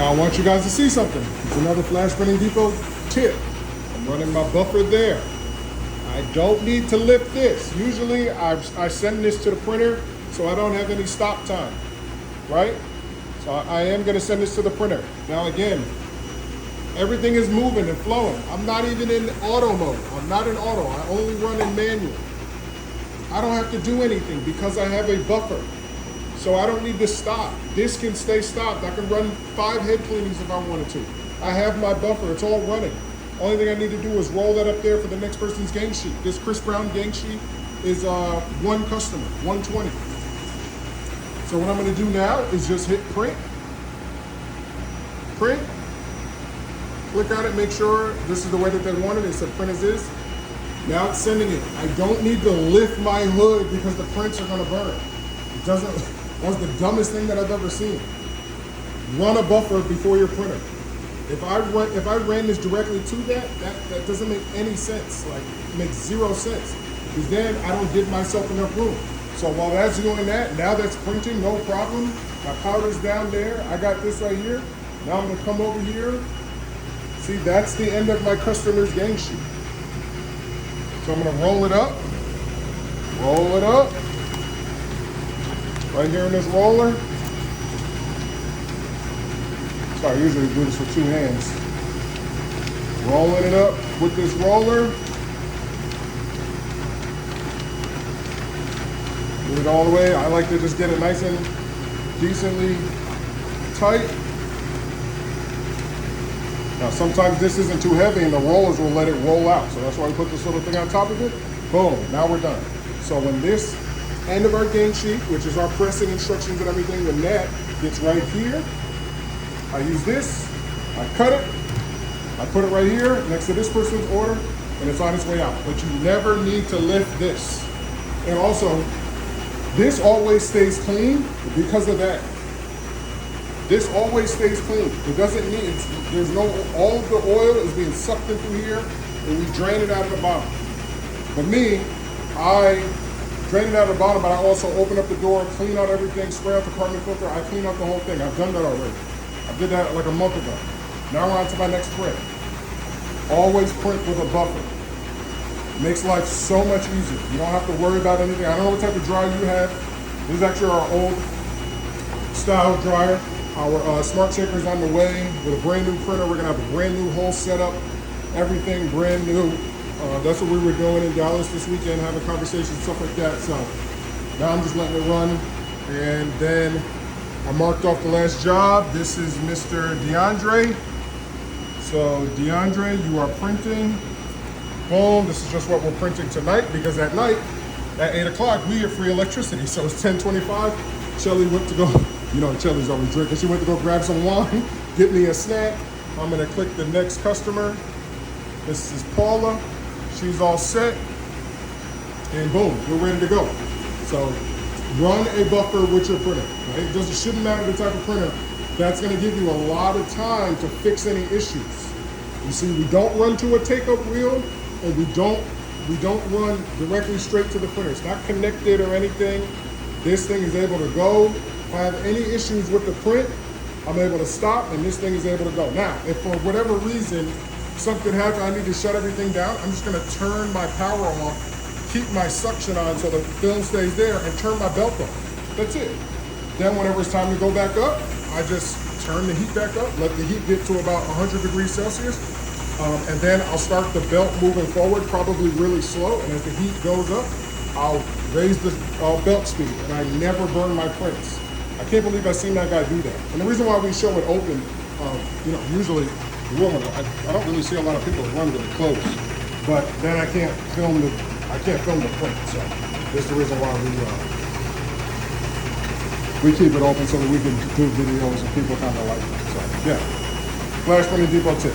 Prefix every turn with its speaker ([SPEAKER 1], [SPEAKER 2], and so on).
[SPEAKER 1] Now I want you guys to see something. It's another Flash Printing Depot tip. I'm running my buffer there. I don't need to lift this. Usually I send this to the printer so I don't have any stop time, right? So I am gonna send this to the printer. Now again, everything is moving and flowing. I'm not even in auto mode. I'm not in auto, I only run in manual. I don't have to do anything because I have a buffer. So I don't need to stop. This can stay stopped. I can run 5 head cleanings if I wanted to. I have my buffer, it's all running. Only thing I need to do is roll that up there for the next person's gang sheet. This Chris Brown gang sheet is one customer, 120. So what I'm gonna do now is just hit print, click on it, make sure this is the way that they want it. It said print as is. Now it's sending it. I don't need to lift my hood because the prints are gonna burn. It doesn't, that's the dumbest thing that I've ever seen. Run a buffer before your printer. If I ran this directly to that doesn't make any sense. Like, it makes 0 sense. Because then I don't give myself enough room. So while that's doing that, now that's printing, no problem. My powder's down there. I got this right here. Now I'm gonna come over here. See, that's the end of my customer's gang sheet. So I'm gonna roll it up. Roll it up. Right here in this roller. So I usually do this with 2 hands. Rolling it up with this roller. Get it all the way. I like to just get it nice and decently tight. Now sometimes this isn't too heavy and the rollers will let it roll out. So that's why we put this little thing on top of it. Boom, now we're done. So when this end of our gang sheet, which is our pressing instructions and everything, when that gets right here, I use this, I cut it, I put it right here next to this person's order, and it's on its way out. But you never need to lift this. And also, this always stays clean because of that. This always stays clean. It doesn't need, there's no, all of the oil is being sucked in through here, and we drain it out of the bottom. But me, I drain it out of the bottom, but I also open up the door, clean out everything, spray out the carbon filter, I clean out the whole thing. I've done that already. I did that like a month ago. Now we're on to my next print. Always print with a buffer. Makes life so much easier. You don't have to worry about anything. I don't know what type of dryer you have. This is actually our old style dryer. Our Smart Shaker is on the way with a brand new printer. We're gonna have a brand new whole setup, everything brand new. That's what we were doing in Dallas this weekend, having conversations, stuff like that. So now I'm just letting it run. And then I marked off the last job. This is Mr. DeAndre. So DeAndre, you are printing. Boom, this is just what we're printing tonight because at night, at 8 o'clock, we get free electricity. So it's 10:25. Shelly went to go, you know, Shelly's always drinking. She went to go grab some wine, get me a snack. I'm gonna click the next customer. This is Paula. She's all set. And boom, we're ready to go. So run a buffer with your printer. Right? It shouldn't matter the type of printer. That's gonna give you a lot of time to fix any issues. You see, we don't run to a take-up wheel, and we don't run directly straight to the printer. It's not connected or anything. This thing is able to go. If I have any issues with the print, I'm able to stop, and this thing is able to go. Now, if for whatever reason something happens, I need to shut everything down, I'm just gonna turn my power off, keep my suction on so the film stays there, and turn my belt off. That's it. Then whenever it's time to go back up, I just turn the heat back up, let the heat get to about 100 degrees Celsius, and then I'll start the belt moving forward, probably really slow, and as the heat goes up, I'll raise the belt speed, and I never burn my prints. I can't believe I've seen that guy do that. And the reason why we show it open, you know, usually, I don't really see a lot of people run really close, but then I can't film the print, so that's the reason why we keep it open so that we can do videos and people kind of like it. So yeah, Flash Printing Depot tip.